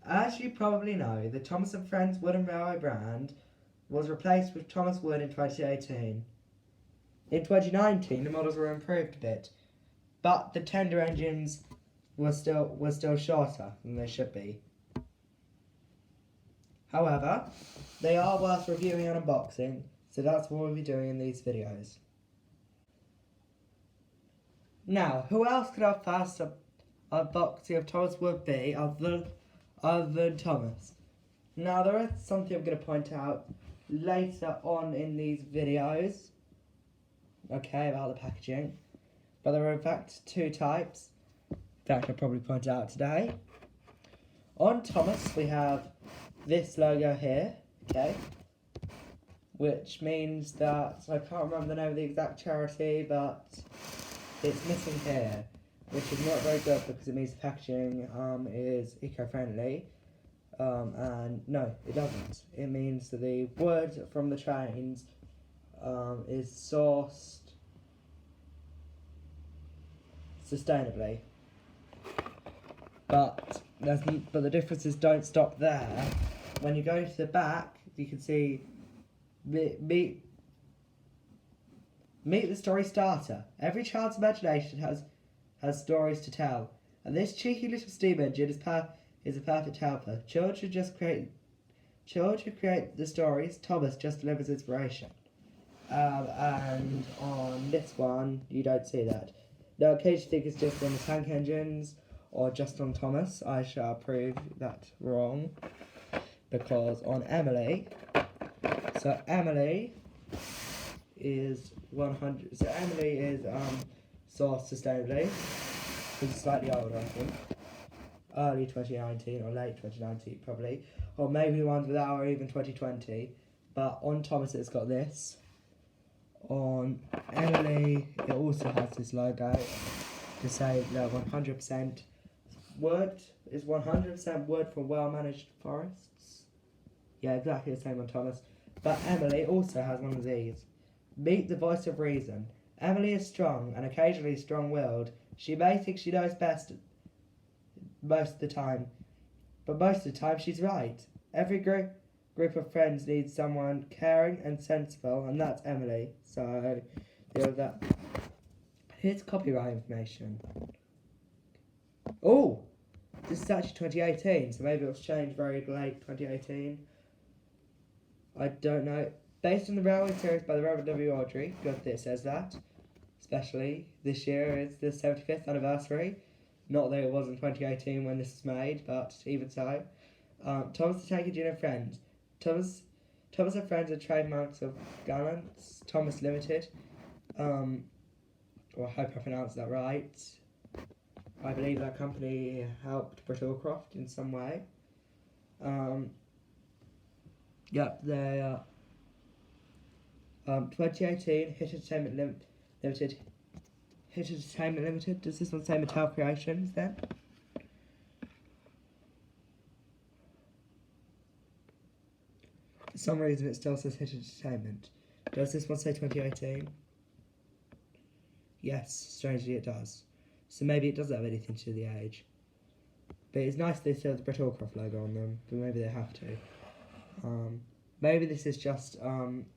As you probably know, the Thomas & Friends Wooden Railway brand was replaced with Thomas Wood in 2018. In 2019, the models were improved a bit, but the tender engines were still shorter than they should be. However, they are worth reviewing and unboxing, so that's what we'll be doing in these videos. Now, who else could our first unboxing of Thomas Wood be other than Thomas? Now, there is something I'm going to point out later on in these videos, okay, about the packaging. But there are in fact two types that I'll probably point out today. On Thomas, we have this logo here, okay, which means that, I can't remember the name of the exact charity, but it's missing here, which is not very good because it means the packaging is eco-friendly, and no, it doesn't. It means that the wood from the trains is sourced sustainably, but the differences don't stop there. When you go to the back, you can see meet the story starter. Every child's imagination has stories to tell, and this cheeky little steam engine is a perfect helper. Children create the stories. Thomas just delivers inspiration. And on this one, you don't see that. Now, in case you think it's just on the tank engines or just on Thomas, I shall prove that wrong. Because on Emily, so Emily is 100. So Emily is sourced sustainably. It's slightly older, I think. Early 2019 or late 2019 probably, or maybe ones without or even 2020. But on Thomas, it's got this. On Emily, it also has this logo to say that 100% wood is 100% wood from well-managed forests. Yeah, exactly the same on Thomas. But Emily also has one of these. Meet the voice of reason. Emily is strong and occasionally strong-willed. She may think she knows best most of the time, but most of the time she's right. Every group of friends needs someone caring and sensible, and that's Emily. So, deal with that. Here's copyright information. Oh, this is actually 2018, so maybe it was changed very late 2018. I don't know. Based on the Railway series by the Reverend W. Awdry, good that it says that. Especially this year is the 75th anniversary. Not that it was in 2018 when this was made, but even so. Thomas the Tank Engine and Friends. Thomas and Friends are trademarks of Gallants, Thomas Limited. Well, I hope I pronounced that right. I believe that company helped Brittlecroft in some way. Yep, they are 2018 Hit Entertainment Limited. Hit Entertainment Limited. Does this one say Mattel Creations then? For some reason it still says Hit Entertainment. Does this one say 2018? Yes, strangely it does. So maybe it doesn't have anything to do with the age. But it's nice they still have the Brittlecroft logo on them, but maybe they have to. Maybe this is just one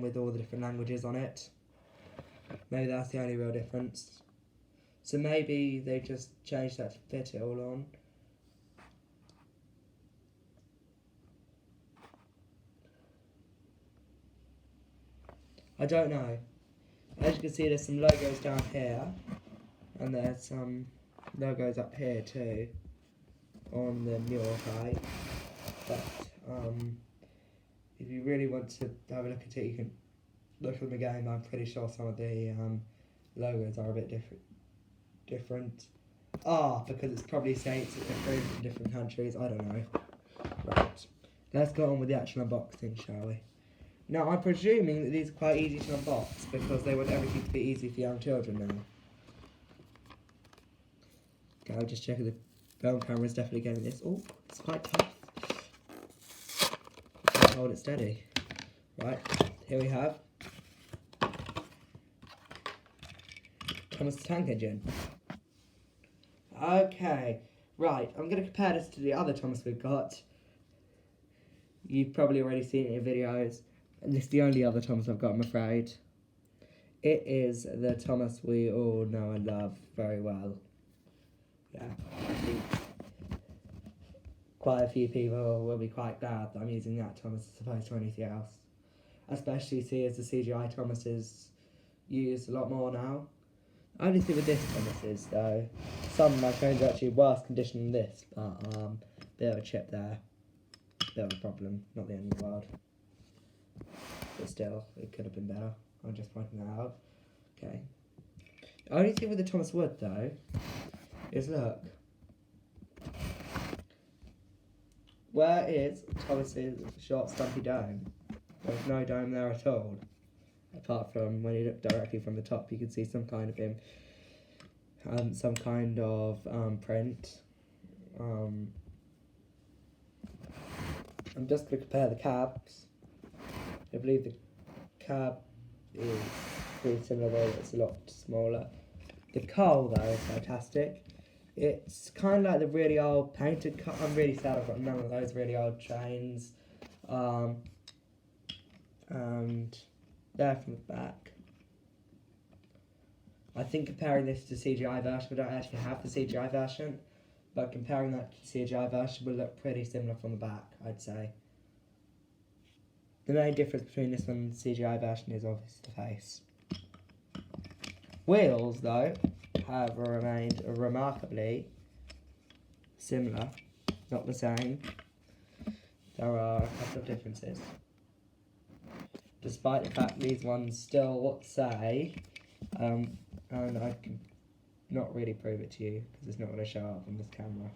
with all the different languages on it. Maybe that's the only real difference. So maybe they just changed that to fit it all on. I don't know. As you can see, there's some logos down here, and there's some logos up here too on the Muir height. But if you really want to have a look at it, you can look at them again. I'm pretty sure some of the logos are a bit different. Because it's probably states approved in different countries. I don't know. Right, let's go on with the actual unboxing, shall we? Now, I'm presuming that these are quite easy to unbox because they want everything to be easy for young children now. Okay, I'll just check if the film camera is definitely getting this. Oh, it's quite tough. Can't hold it steady. Right, here we have Thomas the Tank Engine. Okay, Right, I'm going to compare this to the other Thomas we've got. You've probably already seen it in videos, and this is the only other Thomas I've got, I'm afraid. It is the Thomas we all know and love very well. Yeah, I think quite a few people will be quite glad that I'm using that Thomas as opposed to anything else. Especially as the CGI Thomas is used a lot more now. Only thing with this Thomas is though, some of my trains are actually worse condition than this, but bit of a chip there, bit of a problem, not the end of the world. But still, it could have been better. I'm just pointing that out. Okay. The only thing with the Thomas Wood though is look. Where is Thomas's short stumpy dome? There's no dome there at all. Apart from when you look directly from the top, you can see some kind of him, some kind of print. I'm just going to compare the cabs. I believe the cab is pretty similar, though it's a lot smaller. The coal, though, is fantastic. It's kind of like the really old painted coal. I'm really sad I've got none of those really old trains. And there from the back. I think comparing this to the CGI version, we don't actually have the CGI version, but comparing that to the CGI version will look pretty similar from the back, I'd say. The main difference between this one and the CGI version is obviously the face. Wheels, though, have remained remarkably similar, not the same. There are a couple of differences. Despite the fact these ones still say, and I can not really prove it to you because it's not going to show up on this camera.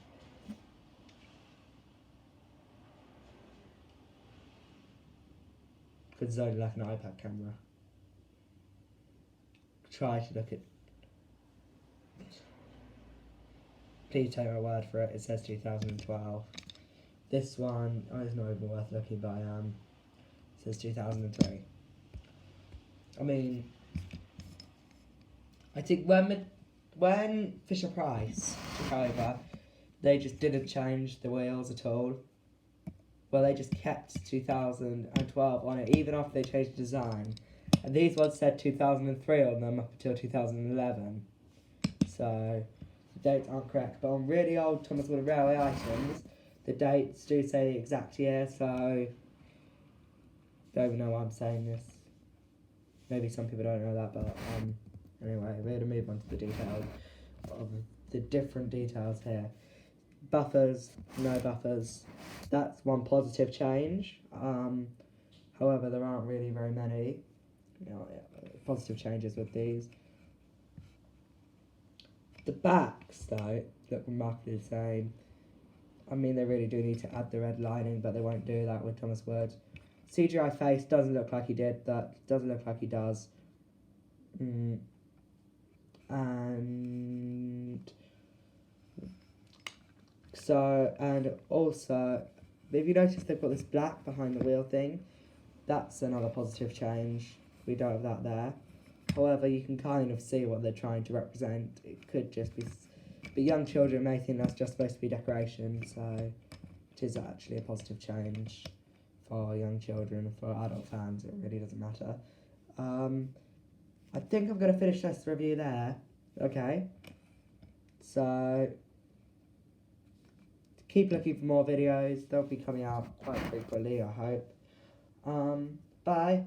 Because it's only like an iPad camera. Try to look at. Please take my word for it. It says 2012. This one is not even worth looking, but I am. It says 2003. I mean, I think when Fisher Price took over, they just didn't change the wheels at all. Well, they just kept 2012 on it, even after they changed the design. And these ones said 2003 on them up until 2011. So, the dates aren't correct. But on really old Thomas Wood Railway items, the dates do say the exact year, so don't even know why I'm saying this. Maybe some people don't know that, but anyway, we're going to move on to the details of the different details here. Buffers, no buffers. That's one positive change. However, there aren't really very many positive changes with these. The backs, though, look remarkably the same. I mean, they really do need to add the red lining, but they won't do that with Thomas Wood. CGI face doesn't look like he did that. Doesn't look like he does. And so, and also, if you notice they've got this black behind the wheel thing, that's another positive change. We don't have that there. However, you can kind of see what they're trying to represent. It could just be, but young children may think that's just supposed to be decoration, so it is actually a positive change for young children. For adult fans, it really doesn't matter. I think I'm going to finish this review there. Okay. So, keep looking for more videos. They'll be coming out quite frequently, I hope. Bye.